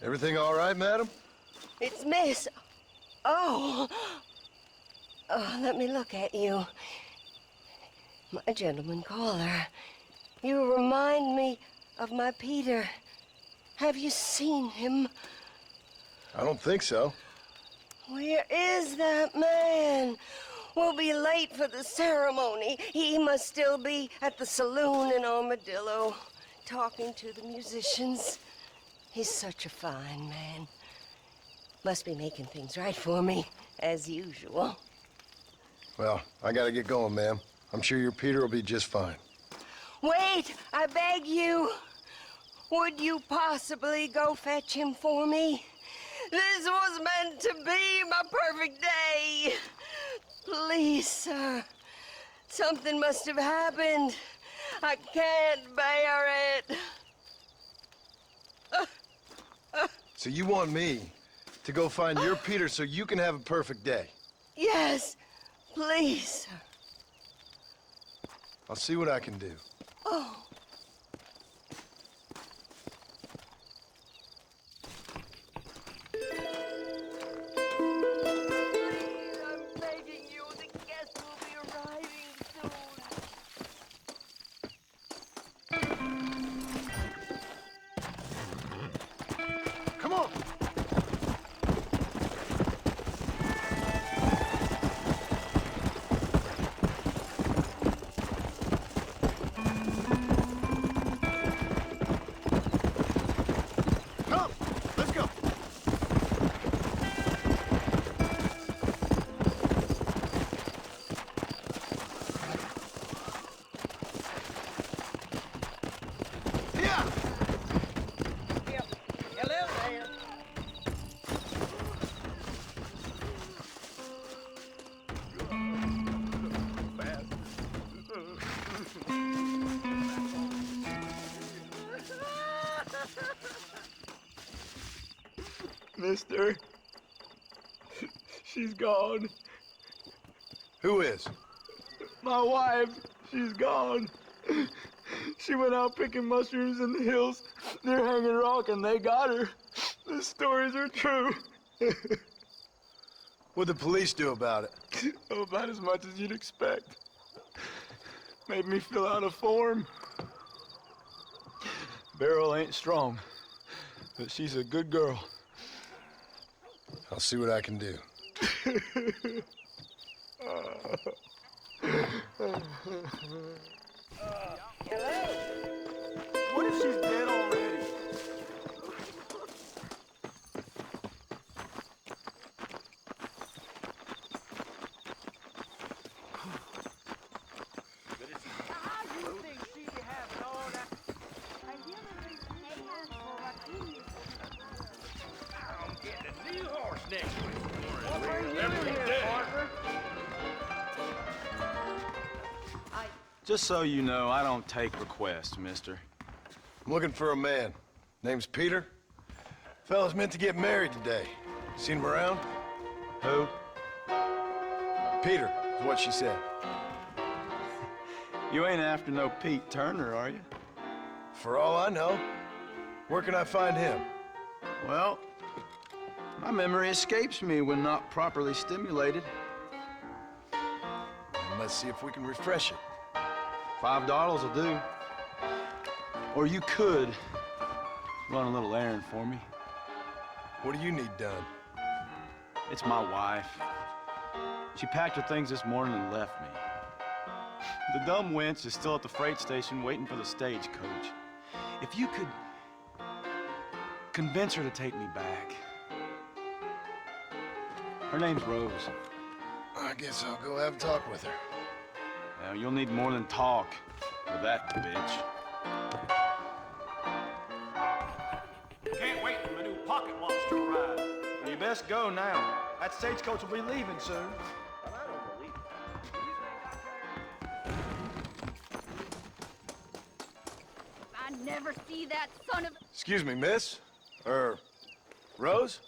Everything all right, madam? It's Miss. Oh. Oh, let me look at you. My gentleman caller. You remind me of my Peter. Have you seen him? I don't think so. Where is that man? We'll be late for the ceremony. He must still be at the saloon in Armadillo, talking to the musicians. He's such a fine man. Must be making things right for me, as usual. Well, I gotta get going, ma'am. I'm sure your Peter will be just fine. Wait, I beg you. Would you possibly go fetch him for me? This was meant to be my perfect day. Please, sir. Something must have happened. I can't bear it. So you want me to go find your Peter so you can have a perfect day? Yes, please, sir. I'll see what I can do. Oh. I'm begging you, the guests will be arriving soon. Come on! Come! Let's go! Yeah! Hello there. Mister, she's gone. Who is? My wife, she's gone. She went out picking mushrooms in the hills near Hanging Rock and they got her. The stories are true. What'd the police do about it? Oh, about as much as you'd expect. Made me fill out a form. Beryl ain't strong, but she's a good girl. I'll see what I can do. What if she's dead already? Just so you know, I don't take requests, mister. I'm looking for a man. Name's Peter. Fella's meant to get married today. Seen him around? Who? Peter, is what she said. You ain't after no Pete Turner, are you? For all I know. Where can I find him? Well, my memory escapes me when not properly stimulated. Let's see if we can refresh it. $5 will do. Or you could run a little errand for me. What do you need done? It's my wife. She packed her things this morning and left me. The dumb wench is still at the freight station waiting for the stagecoach. If you could convince her to take me back. Her name's Rose. I guess I'll go have a talk with her. Now, you'll need more than talk with that bitch. Can't wait for my new pocket watch to arrive. Well, you best go now. That stagecoach will be leaving soon. But I don't believe it. I never see that son of... Excuse me, miss? Rose?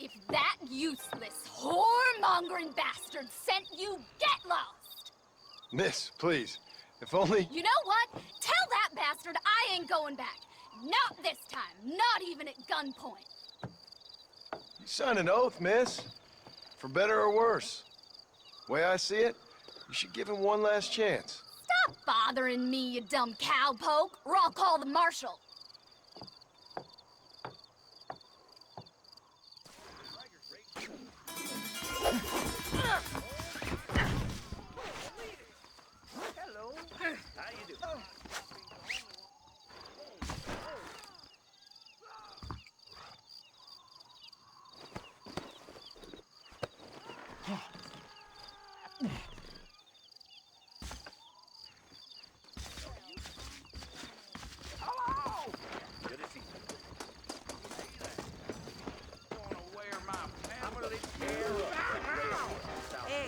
If that useless, whoremongering bastard sent you, get lost! Miss, please. If only... You know what? Tell that bastard I ain't going back. Not this time. Not even at gunpoint. Sign an oath, miss. For better or worse. Way I see it, you should give him one last chance. Stop bothering me, you dumb cowpoke, or I'll call the marshal.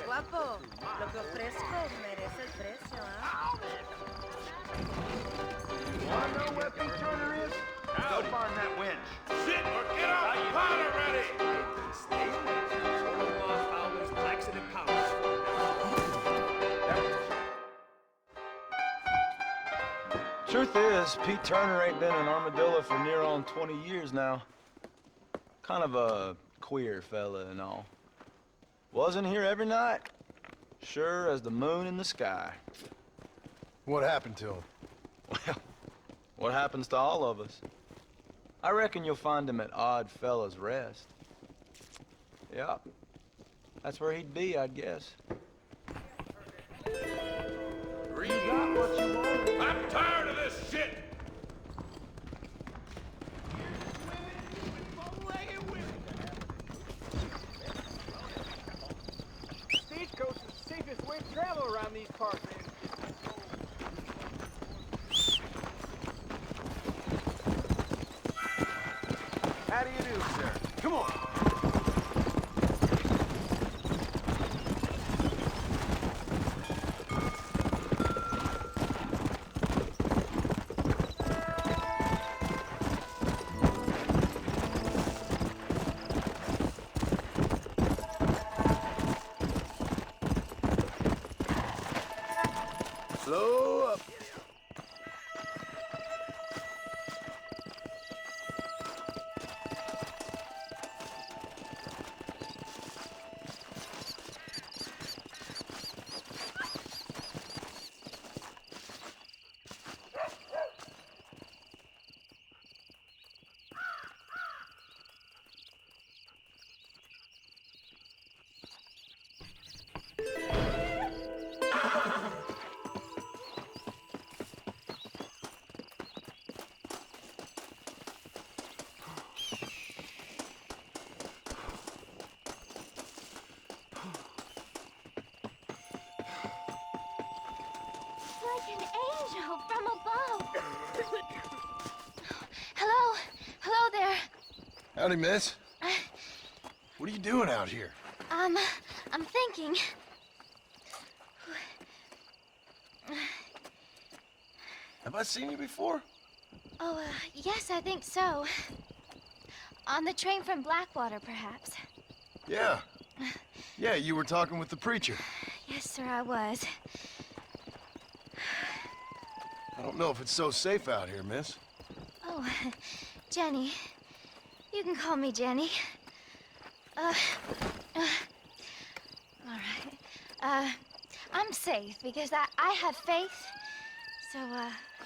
Guapo, lo que ofrezco merece el precio, ¿ah? Wanna know where Pete Turner is? Go find that winch. Shit, or get off the pot already! Truth is, Pete Turner ain't been in Armadillo for near on 20 years now. Kind of a queer fella and all. Wasn't here every night. Sure as the moon in the sky. What happened to him? Well, what happens to all of us? I reckon you'll find him at Odd Fella's Rest. Yeah, that's where he'd be, I'd guess. I'm tired of this shit! Stagecoach is the safest way to travel around these parts. How do you do, sir? Come on. Slow up. Like an angel from above. Hello? Hello there. Howdy, miss. What are you doing out here? I'm thinking. Have I seen you before? Oh, yes, I think so. On the train from Blackwater, perhaps. Yeah. Yeah, you were talking with the preacher. Yes, sir, I was. I don't know if it's so safe out here, miss. Oh, Jenny. You can call me Jenny. All right. I'm safe because I have faith. So,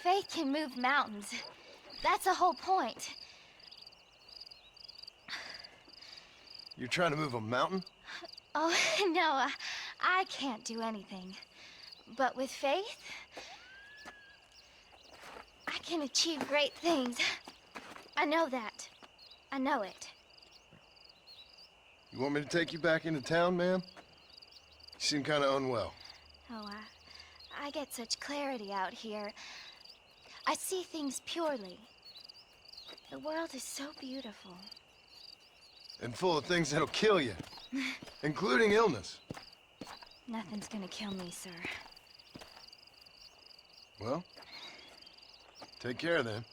faith can move mountains. That's the whole point. You're trying to move a mountain? Oh, no, I can't do anything. But with faith, I can achieve great things. I know that. I know it. You want me to take you back into town, ma'am? You seem kind of unwell. Oh, I get such clarity out here. I see things purely. The world is so beautiful. And full of things that'll kill you. Including illness. Nothing's gonna kill me, sir. Well, take care then.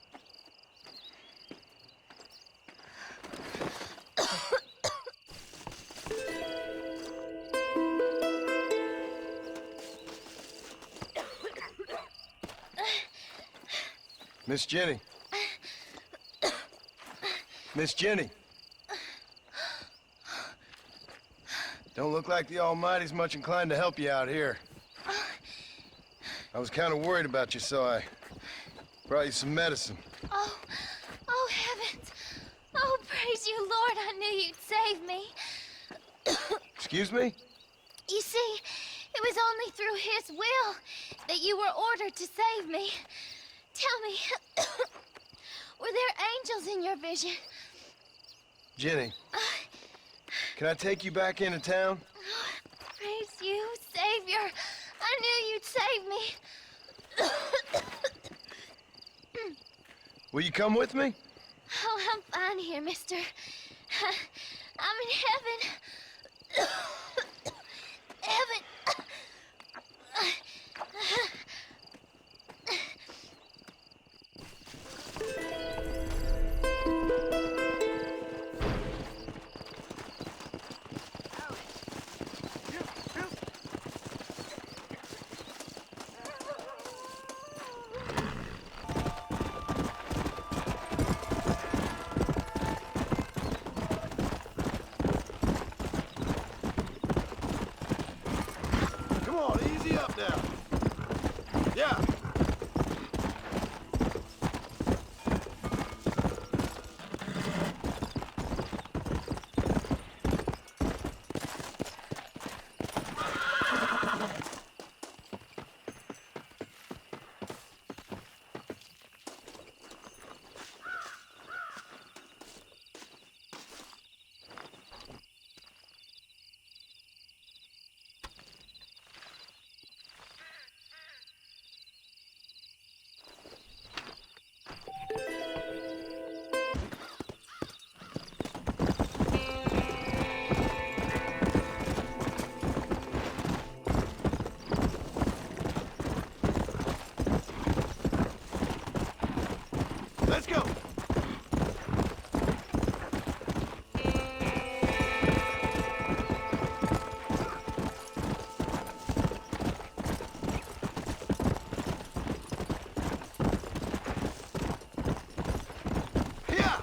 Miss Jenny. Miss Jenny. Don't look like the Almighty's much inclined to help you out here. I was kind of worried about you, so I brought you some medicine. Oh, oh heavens. Oh, praise you, Lord. I knew you'd save me. Excuse me? You see, it was only through his will that you were ordered to save me. Tell me, were there angels in your vision? Jenny, can I take you back into town? Praise you, Savior. I knew you'd save me. Will you come with me? Oh, I'm fine here, mister. I'm in heaven. Heaven. Come on, easy up now. Yeah. Let's go. Yeah.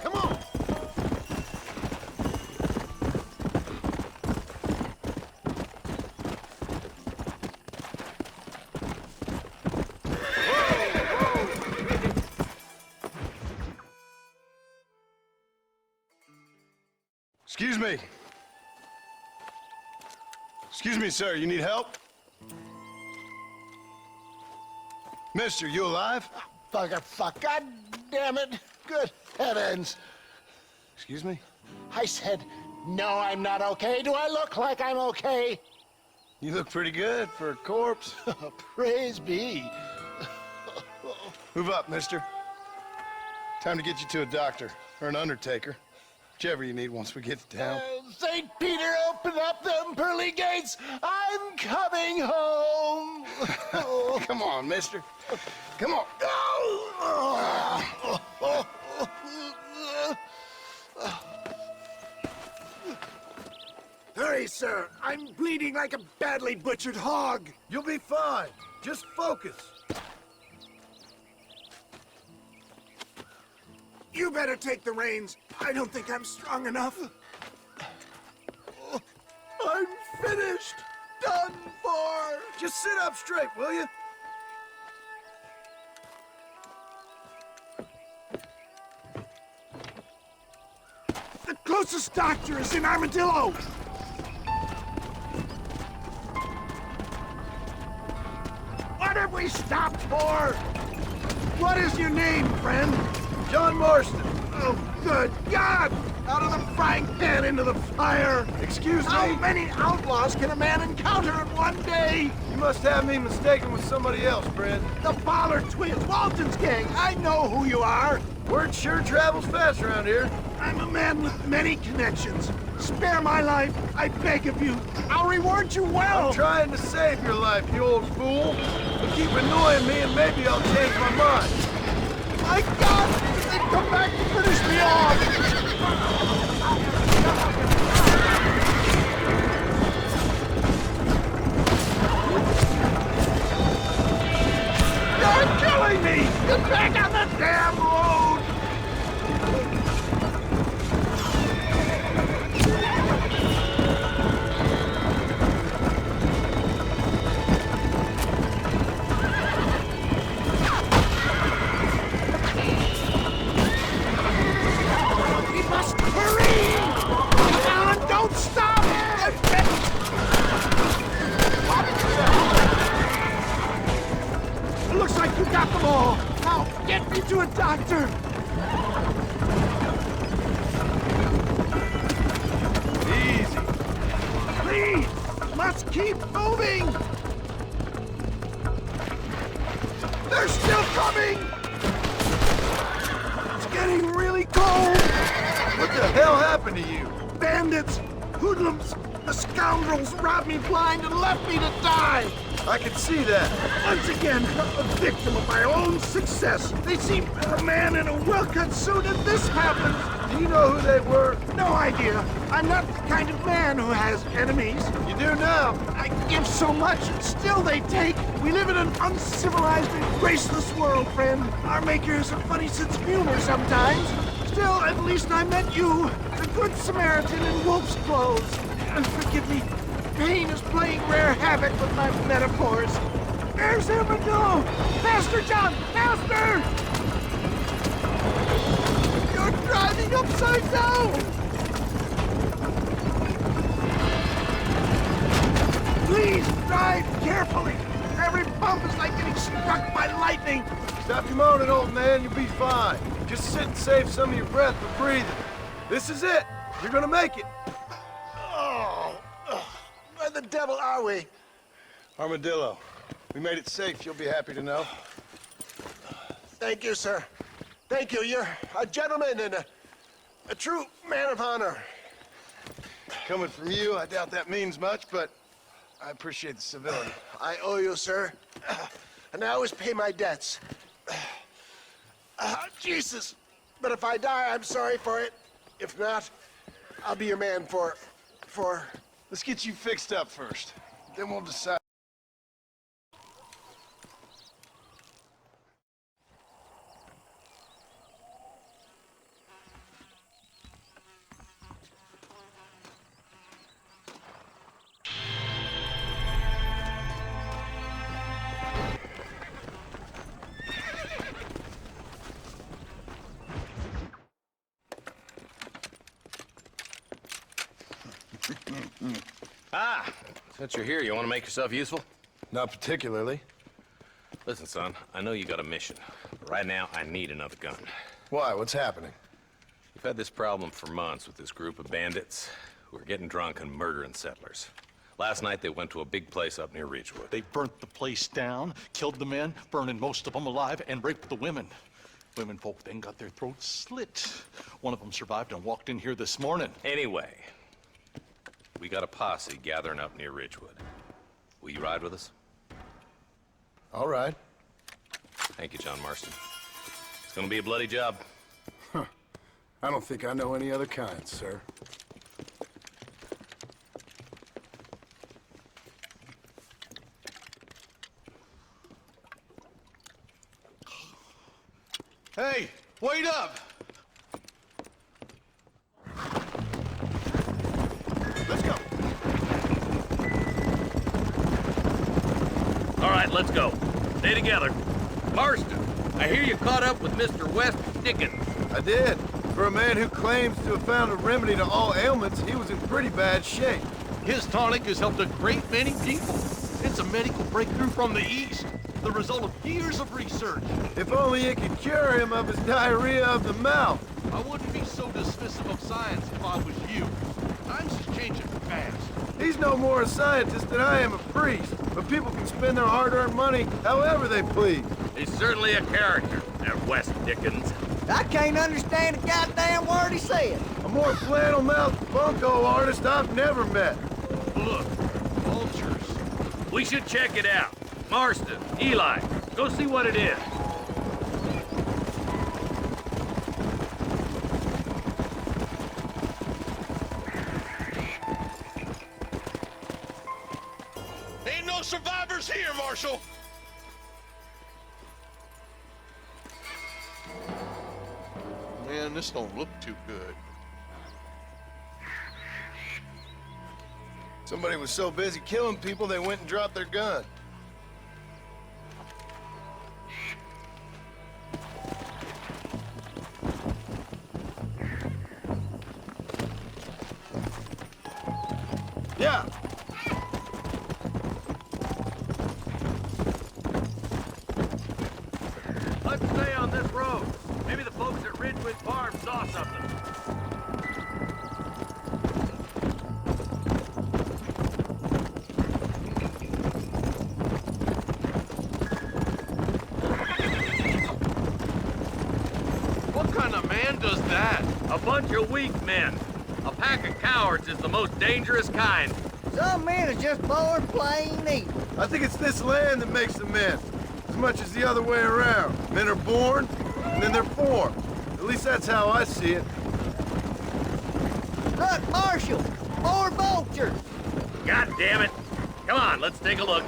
Come on. Excuse me. Excuse me, sir. You need help? Mister, you alive? Fuck, God damn it. Good heavens. Excuse me? I said, no, I'm not okay. Do I look like I'm okay? You look pretty good for a corpse. Praise be. Move up, mister. Time to get you to a doctor or an undertaker. Whichever you need once we get to town. St. Peter, open up them pearly gates. I'm coming home. Come on, mister. Come on. Hurry, sir. I'm bleeding like a badly butchered hog. You'll be fine. Just focus. You better take the reins. I don't think I'm strong enough. I'm finished. Done for. Just sit up straight, will you? The closest doctor is in Armadillo. What have we stopped for? What is your name, friend? John Marston. Oh, good God! blood out of the frying pan into the fire. Excuse How me? many outlaws can a man encounter in one day? You must have me mistaken with somebody else, friend. The Pollard twins, Walton's gang. I know who you are. Word sure travels fast around here. I'm a man with many connections. Spare my life, I beg of you. I'll reward you well. I'm trying to save your life, you old fool. But keep annoying me and maybe I'll change my mind. My God! They come back to finish me off! You're killing me! Get back on the damn road! We must hurry! Come on, don't stop! It looks like you got them all. Now, get me to a doctor. Easy. Please, let's keep moving. They're still coming. It's getting really cold. What the hell happened to you? Bandits, hoodlums, the scoundrels robbed me blind and left me to die. I can see that. Once again, a victim of my own success. They see a man in a well-cut suit and this happens. Do you know who they were? No idea. I'm not the kind of man who has enemies. You do now. I give so much and still they take. We live in an uncivilized and graceless world, friend. Our maker has a funny sense of humor sometimes. Still, at least I met you, the good Samaritan in wolf's clothes. Forgive me. Pain is playing rare havoc with my metaphors. There's Armadillo! Faster, John! Faster! You're driving upside down! Please drive carefully! Every bump is like getting struck by lightning! Stop your moaning, old man. You'll be fine. Just sit and save some of your breath for breathing. This is it. You're gonna make it. Where the devil are we? Armadillo. We made it safe, you'll be happy to know. Thank you, sir. Thank you. You're a gentleman and a true man of honor. Coming from you, I doubt that means much, but I appreciate the civility. I owe you, sir. And I always pay my debts. Jesus. But if I die, I'm sorry for it. If not, I'll be your man for... Let's get you fixed up first. Then we'll decide. Since you're here, you want to make yourself useful? Not particularly. Listen, son, I know you got a mission. But right now, I need another gun. Why? What's happening? We've had this problem for months with this group of bandits who are getting drunk and murdering settlers. Last night, they went to a big place up near Ridgewood. They burnt the place down, killed the men, burning most of them alive, and raped the women. Women folk then got their throats slit. One of them survived and walked in here this morning. Anyway, we got a posse gathering up near Ridgewood. Will you ride with us? All right. Thank you, John Marston. It's gonna be a bloody job. I don't think I know any other kind, sir. Hey, wait up! Let's go. All right, let's go. Stay together. Marston, I hear you caught up with Mr. West Dickens. I did. For a man who claims to have found a remedy to all ailments, he was in pretty bad shape. His tonic has helped a great many people. It's a medical breakthrough from the East, the result of years of research. If only it could cure him of his diarrhea of the mouth. I wouldn't be so dismissive of science if I was you. Times is changing fast. He's no more a scientist than I am a priest. But people can spend their hard-earned money however they please. He's certainly a character, that Wes Dickens. I can't understand a goddamn word he said. A more flannel-mouthed bunco artist I've never met. Look, vultures. We should check it out. Marston, Eli, go see what it is. Ain't no survivors here, Marshal. Man, this don't look too good. Somebody was so busy killing people, they went and dropped their gun. Yeah. Let's stay on this road. Maybe the folks at Ridgewood Farm saw something. What kind of man does that? A bunch of weak men. A pack of cowards is the most dangerous kind. Some men are just born plain evil. I think it's this land that makes them men, as much as the other way around. Men are born, and then they're formed. At least that's how I see it. Look, Marshal, more vultures. God damn it. Come on, let's take a look.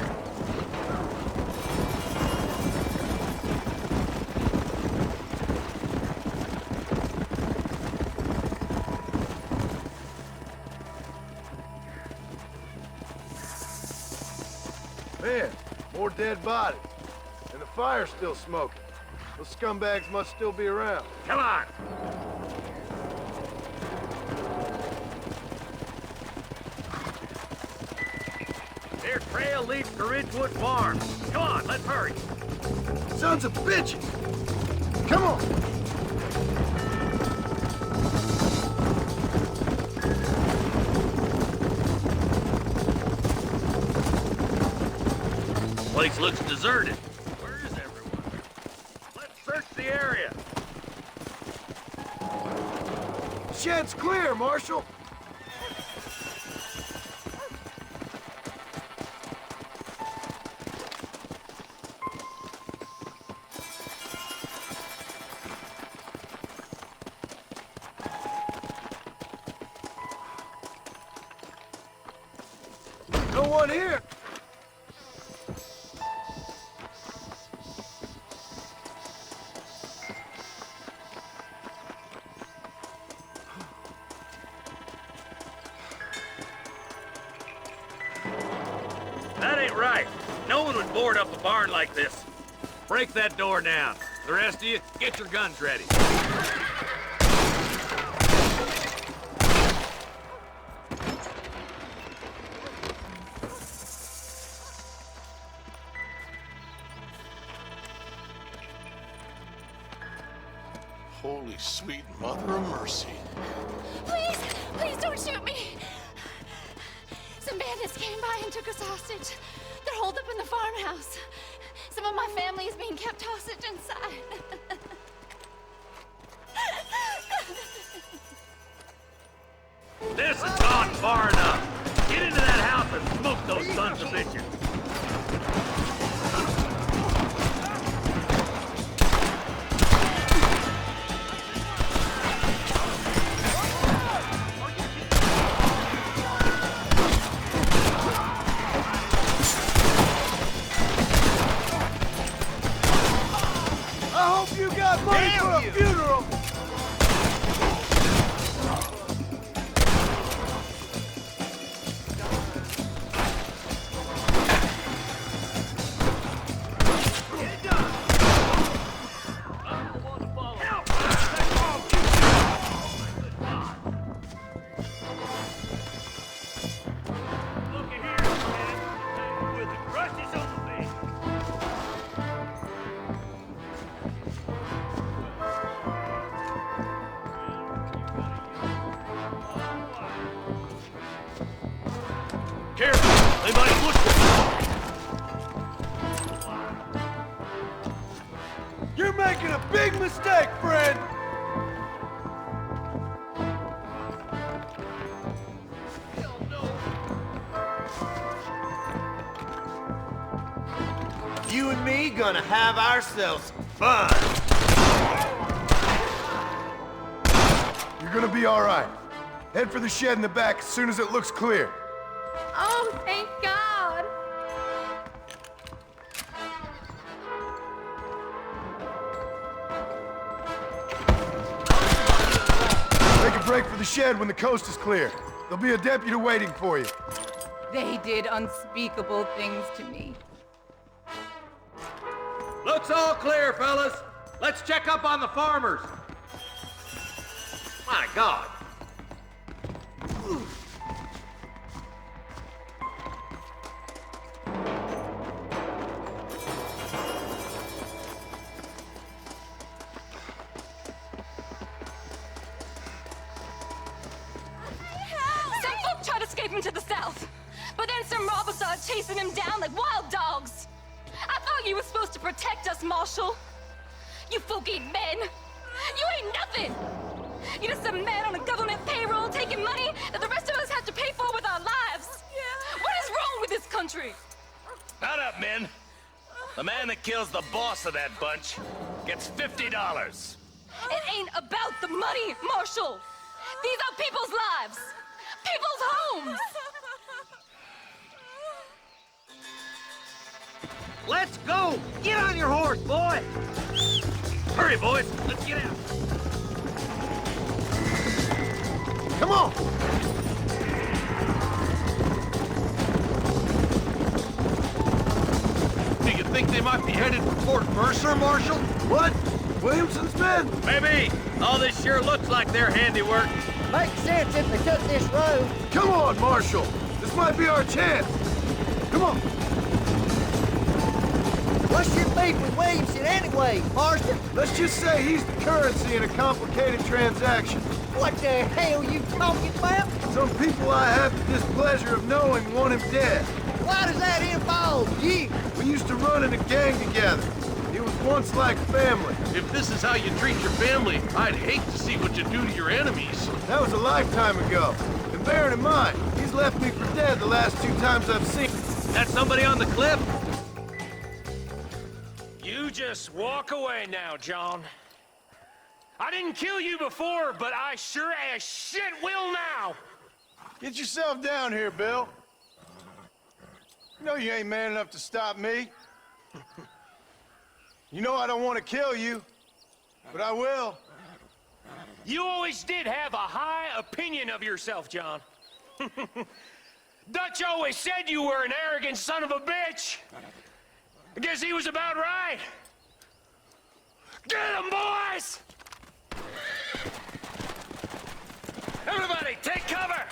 Man, more dead bodies. And the fire's still smoking. Those scumbags must still be around. Come on. Their trail leads to Ridgewood Farm. Come on, let's hurry. Sons of bitches! Come on! Place looks deserted. Where is everyone? Let's search the area. Shed's clear, Marshal. No one here. That ain't right. No one would board up a barn like this. Break that door down. The rest of you, get your guns ready. Holy sweet mother of mercy. Please, please don't shoot me. Some bandits came by and took us hostage. They're holed up in the farmhouse. Some of my family is being kept hostage inside. This has gone far enough. Get into that house and smoke those sons of bitches. I hope you got money for a funeral. Careful! They might push you! You're making a big mistake, friend! You and me gonna have ourselves fun. You're gonna be all right. Head for the shed in the back as soon as it looks clear. Oh, thank God. Make a break for the shed when the coast is clear. There'll be a deputy waiting for you. They did unspeakable things to me. Looks all clear, fellas. Let's check up on the farmers. My God. Some folk tried escaping to the south, but then some robbers started chasing him down like wild dogs. I thought you were supposed to protect us, Marshal. You folk ain't men. You ain't nothing. You're just a man on a government payroll taking money that the rest of us have to pay for with our lives. What is wrong with this country? Shut up, men. The man that kills the boss of that bunch gets $50. It ain't about the money, Marshal. These are people's lives. People's homes. Let's go! Get on your horse, boy! Hurry, boys. Let's get out. Come on! Do you think they might be headed for Fort Mercer, Marshal? What? Williamson's men? Maybe. All this sure looks like their handiwork. Makes sense if they took this road. Come on, Marshal! This might be our chance! Come on! What's your beef with Williamson anyway, Marston? Let's just say he's the currency in a complicated transaction. What the hell you talking about? Some people I have the displeasure of knowing want him dead. Why does that involve you? We used to run in a gang together. It was once like family. If this is how you treat your family, I'd hate to see what you do to your enemies. That was a lifetime ago. And bearing in mind, he's left me for dead the last 2 times I've seen him. That somebody on the cliff? You just walk away now, John. I didn't kill you before, but I sure as shit will now. Get yourself down here, Bill. You know you ain't man enough to stop me. You know I don't want to kill you, but I will. You always did have a high opinion of yourself, John. Dutch always said you were an arrogant son of a bitch. I guess he was about right. Get him, boys! Everybody, take cover!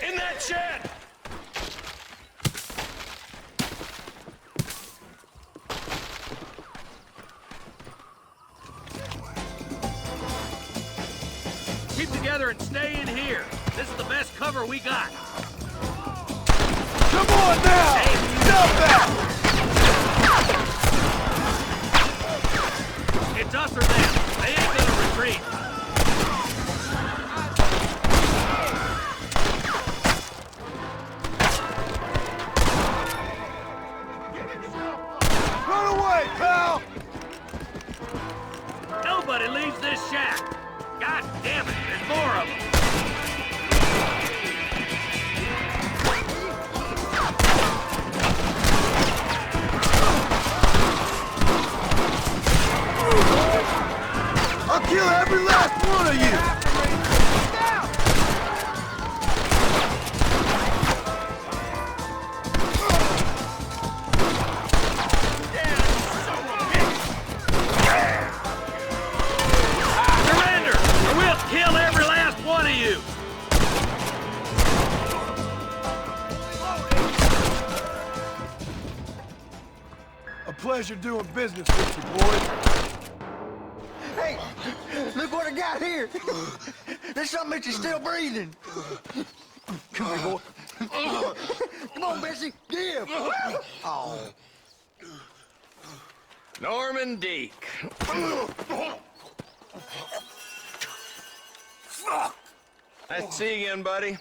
In that shed! Keep together and stay in here. This is the best cover we got. Come on now! Stop that! It's us or them. They ain't gonna retreat. Run away, pal! Nobody leaves this shack. God damn it, there's more of them. I'll kill every last one of you! Surrender, or we'll kill every last one of you. A pleasure doing business with you, boys. Hey, look what I got here. There's something that you're still breathing. Come here, boy. Come on, Bessie, give. Oh. Norman Deek. Nice to see you again, buddy.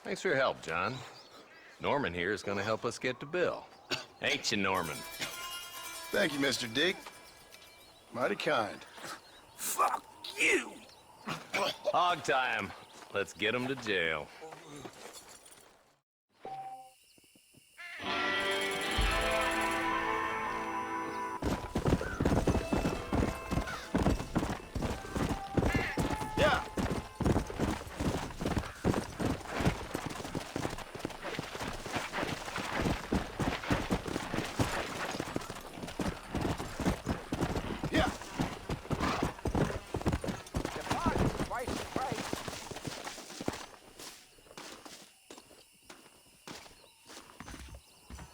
Thanks for your help, John. Norman here is gonna help us get to Bill. Ain't you, Norman? Thank you, Mr. Deek. Mighty kind. Fuck you! Hog time. Let's get him to jail. Yeah. Yeah.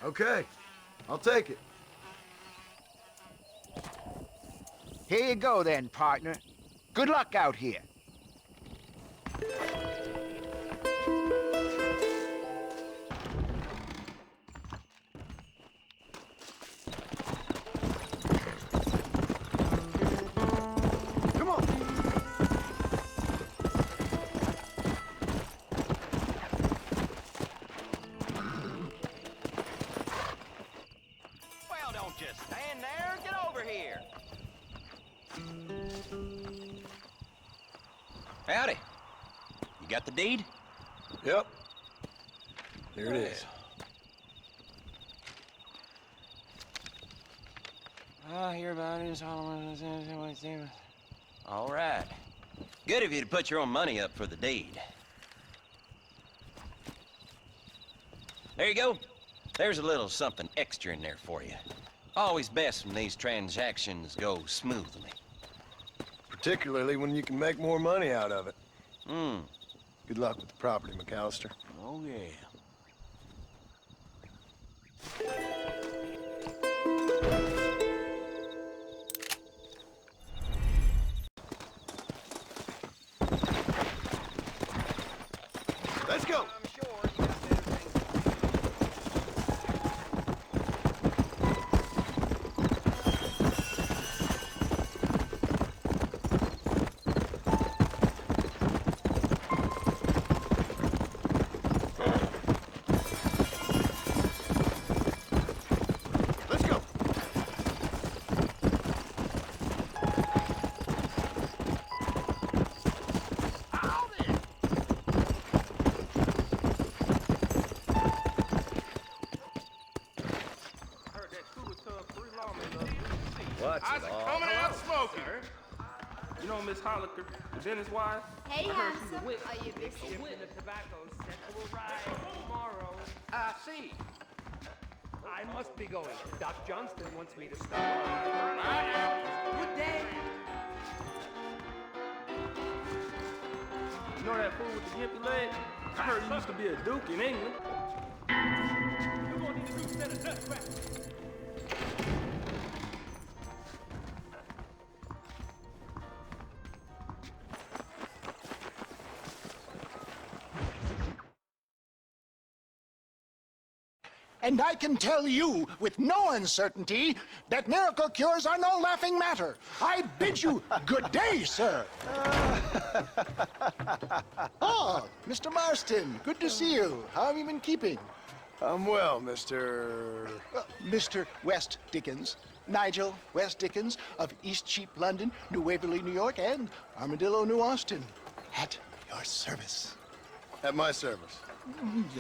Okay, I'll take it. Here you go then, partner. Good luck out here. Come on. Well, don't just stand there. Get over here. Howdy. You got the deed? Yep. Here it is. I hear about it. All right. Good of you to put your own money up for the deed. There you go. There's a little something extra in there for you. Always best when these transactions go smoothly. Particularly when you can make more money out of it. Hmm. Good luck with the property, McAllister. Oh, yeah. Let's go. Let's go. What's How's it coming out smoking? You know Miss Holliker, the dentist wife? Hey, I heard she's handsome. a witch. Are you busy? Shipping the tobacco set will arrive tomorrow. I see. I must be going. Doc Johnston wants me to stop by. Good day. You know that fool with the gimpy leg? I heard he used to be a duke in England. You're going to need a new set of nuts back. And I can tell you with no uncertainty that miracle cures are no laughing matter. I bid you good day, sir. Oh, Mr. Marston, good to see you. How have you been keeping? I'm well, Mr. Mr. West Dickens. Nigel West Dickens of Eastcheap, London, New Waverly, New York, and Armadillo, New Austin. At your service. At my service.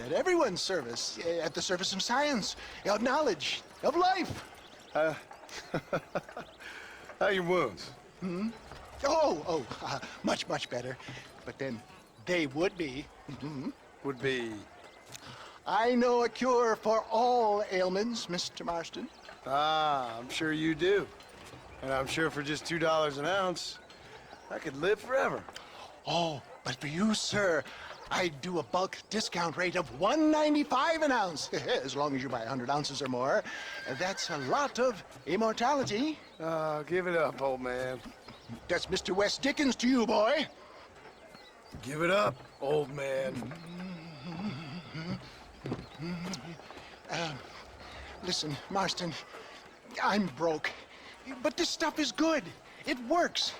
At everyone's service. At the service of science, of knowledge, of life. How are your wounds? Much, much better. But then they would be. Would be. I know a cure for all ailments, Mr. Marston. Ah, I'm sure you do. And I'm sure for just $2 an ounce, I could live forever. Oh, but for you, sir, I do a bulk discount rate of $1.95 an ounce, as long as you buy 100 ounces or more. That's a lot of immortality. Give it up, old man. That's Mr. West Dickens to you, boy. Give it up, old man. Listen, Marston, I'm broke, but this stuff is good. It works.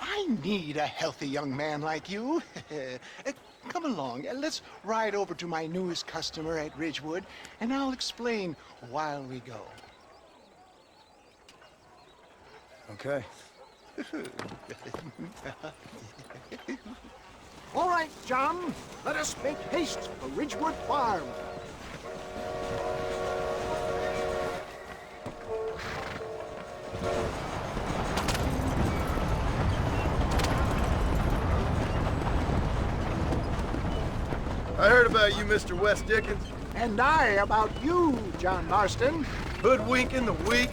I need a healthy young man like you. Come along, let's ride over to my newest customer at Ridgewood, and I'll explain while we go. Okay. All right, John, let us make haste for Ridgewood Farm. I heard about you, Mr. Wes Dickens. And I about you, John Marston. Hoodwinking the weak,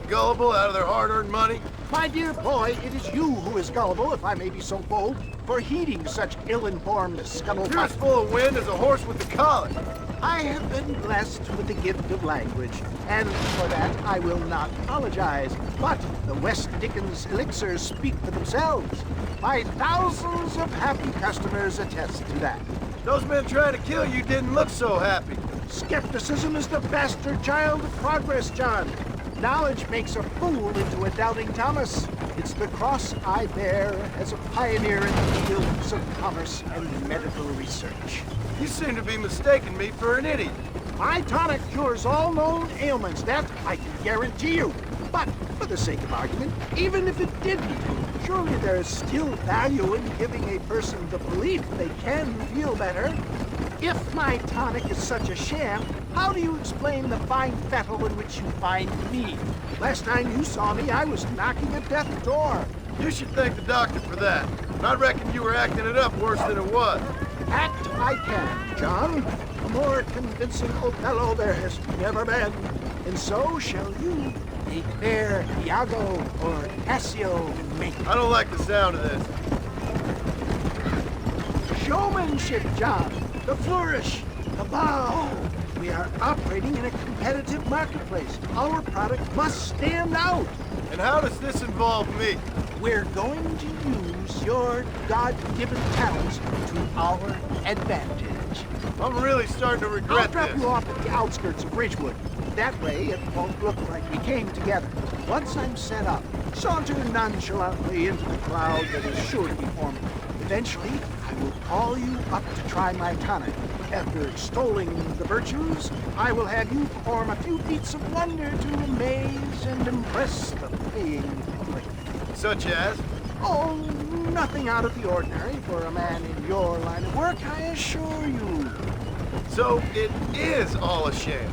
gullible out of their hard-earned money. My dear boy, it is you who is gullible, if I may be so bold, for heeding such ill-informed scuttlebutt. You're as full of wind as a horse with the colic. I have been blessed with the gift of language, and for that I will not apologize. But the West Dickens elixirs speak for themselves. My thousands of happy customers attest to that. Those men trying to kill you didn't look so happy. Skepticism is the bastard child of progress, John. Knowledge makes a fool into a doubting Thomas. It's the cross I bear as a pioneer in the fields of commerce and medical research. You seem to be mistaking me for an idiot. My tonic cures all known ailments, that I can guarantee you. But, for the sake of argument, even if it didn't, surely there is still value in giving a person the belief they can feel better. If my tonic is such a sham, how do you explain the fine fettle in which you find me? Last time you saw me, I was knocking at death's door. You should thank the doctor for that. I reckon you were acting it up worse than it was. Act I can, John. A more convincing Othello there has never been. And so shall you. A fair Iago or Cassio make. I don't like the sound of this. Showmanship, John. The flourish. The bow. We are operating in a competitive marketplace. Our product must stand out. And how does this involve me? We're going to use your God-given talents to our advantage. I'm really starting to regret I'll drop this. you off at the outskirts of Ridgewood. That way, it won't look like we came together. Once I'm set up, saunter nonchalantly into the cloud that is sure to be forming. Eventually, I will call you up to try my tonic. After extolling the virtues, I will have you perform a few feats of wonder to amaze and impress the paying public. Such as? Oh, nothing out of the ordinary for a man in your line of work, I assure you. So it is all a sham?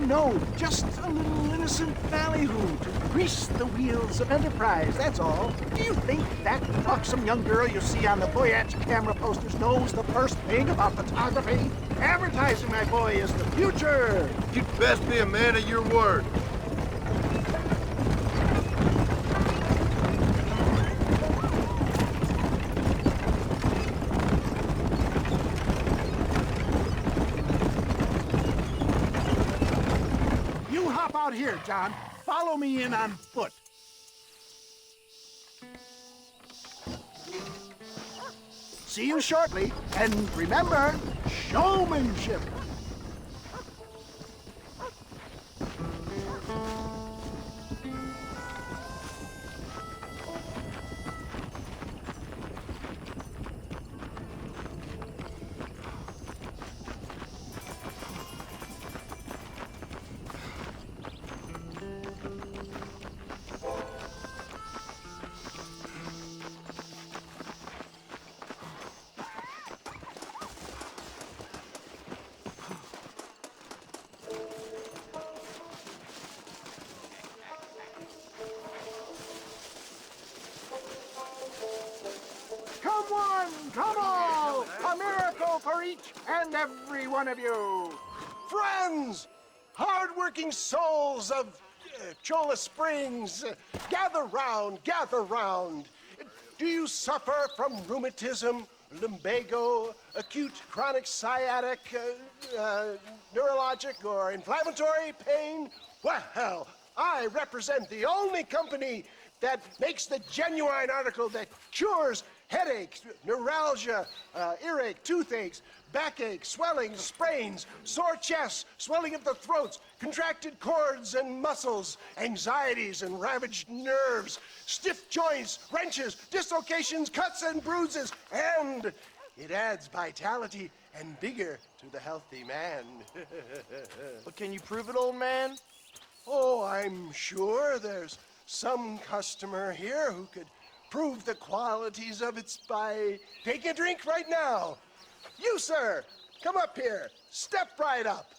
No, just a little innocent ballyhoo to grease the wheels of enterprise, that's all. Do you think that buxom young girl you see on the Voyage camera posters knows the first thing about photography? Advertising, my boy, is the future. You'd best be a man of your word. Out here, John. Follow me in on foot. See you shortly, and remember, showmanship. Come all! A miracle for each and every one of you! Friends! Hard-working souls of Cholla Springs, gather round, gather round. Do you suffer from rheumatism, lumbago, acute chronic sciatic, neurologic, or inflammatory pain? Well, I represent the only company that makes the genuine article that cures headaches, neuralgia, earache, toothaches, backache, swelling, sprains, sore chests, swelling of the throats, contracted cords and muscles, anxieties and ravaged nerves, stiff joints, wrenches, dislocations, cuts and bruises, and it adds vitality and vigor to the healthy man. But can you prove it, old man? Oh, I'm sure there's some customer here who could prove the qualities of it by taking a drink right now. You, sir, come up here. Step right up.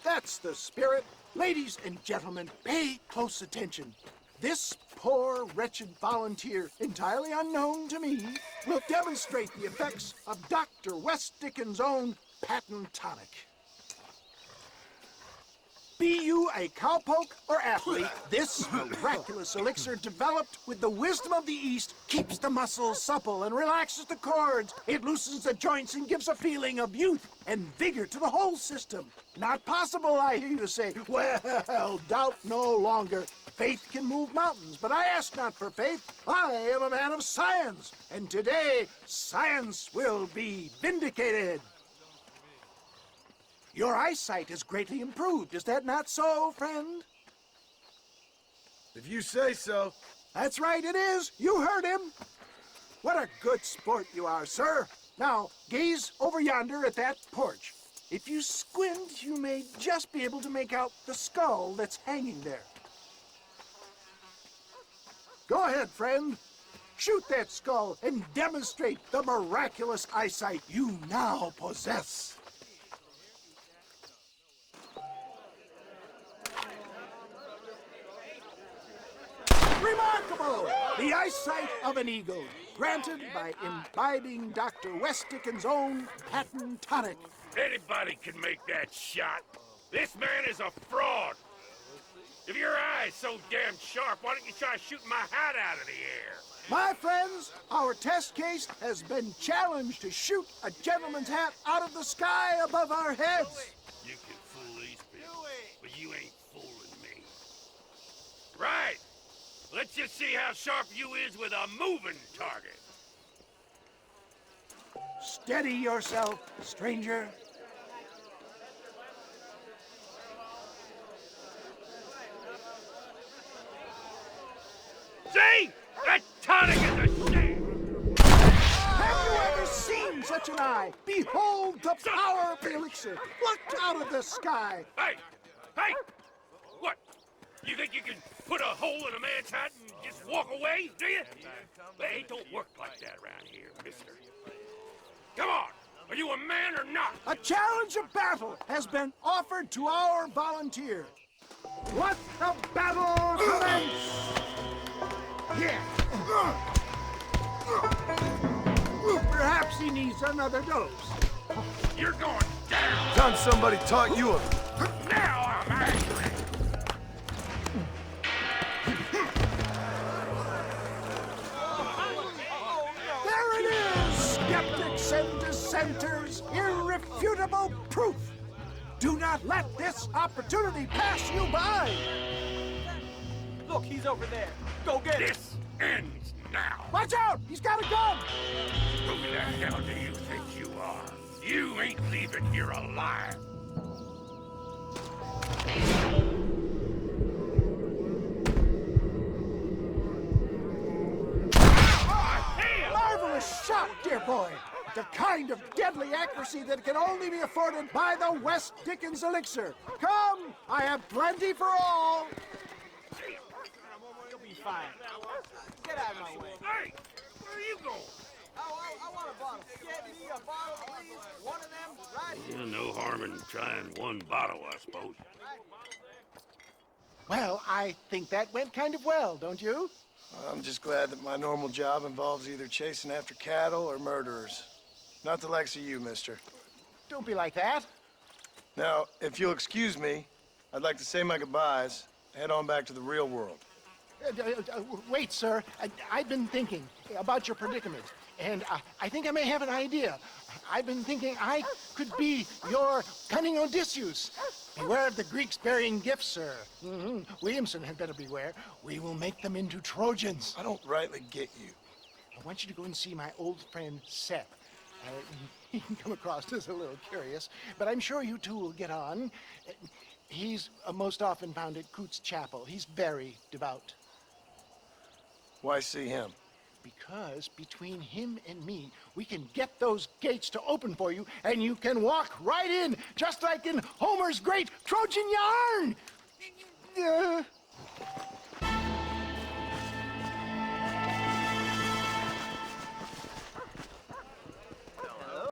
That's the spirit. Ladies and gentlemen, pay close attention. This poor, wretched volunteer, entirely unknown to me, will demonstrate the effects of Dr. West Dickens' own patent tonic. Be you a cowpoke or athlete, this miraculous elixir developed with the wisdom of the East keeps the muscles supple and relaxes the cords. It loosens the joints and gives a feeling of youth and vigor to the whole system. Not possible, I hear you say. Well, doubt no longer. Faith can move mountains, but I ask not for faith. I am a man of science, and today science will be vindicated. Your eyesight has greatly improved. Is that not so, friend? If you say so. That's right, it is. You heard him. What a good sport you are, sir. Now, gaze over yonder at that porch. If you squint, you may just be able to make out the skull that's hanging there. Go ahead, friend. Shoot that skull and demonstrate the miraculous eyesight you now possess. Remarkable! The eyesight of an eagle, granted by imbibing Dr. West Dickens' own patent tonic. Anybody can make that shot. This man is a fraud. If your eye's so damn sharp, why don't you try shooting my hat out of the air? My friends, our test case has been challenged to shoot a gentleman's hat out of the sky above our heads. You can fool these people, but you ain't fooling me. Right. Let's just see how sharp you is with a moving target. Steady yourself, stranger. See? That tonic is a shame! Have you ever seen such an eye? Behold the power of the elixir, plucked out of the sky. Hey! Hey! What? You think you can put a hole in a man's hat and just walk away, do you? Hey, it don't work like that around here, mister. Come on! Are you a man or not? A challenge of battle has been offered to our volunteer. Let the battle commence! Yeah. Perhaps he needs another dose. You're going down! Done somebody taught you a... Now I'm angry! There it is! Skeptics and dissenters, irrefutable proof! Do not let this opportunity pass you by! Look, he's over there. Go get him. This ends now! Watch out! He's got a gun! Who the hell do you think you are? You ain't leaving here alive! Marvelous shot, dear boy! The kind of deadly accuracy that can only be afforded by the West Dickens elixir. Come, I have plenty for all. You'll be fine. Get out of my way. Hey! Where are you going? I want a bottle. Get me a bottle, please. One of them, right here. No harm in trying one bottle, I suppose. Well, I think that went kind of well, don't you? I'm just glad that my normal job involves either chasing after cattle or murderers. Not the likes of you, mister. Don't be like that. Now, if you'll excuse me, I'd like to say my goodbyes, head on back to the real world. Wait, sir. I've been thinking about your predicament, and I think I may have an idea. I've been thinking I could be your cunning Odysseus. Beware of the Greeks bearing gifts, sir. Williamson had better beware. We will make them into Trojans. I don't rightly get you. I want you to go and see my old friend Seth. He can come across as a little curious, but I'm sure you two will get on. He's most often found at Coots Chapel. He's very devout. Why see him? Because between him and me, we can get those gates to open for you, and you can walk right in, just like in Homer's great Trojan yarn.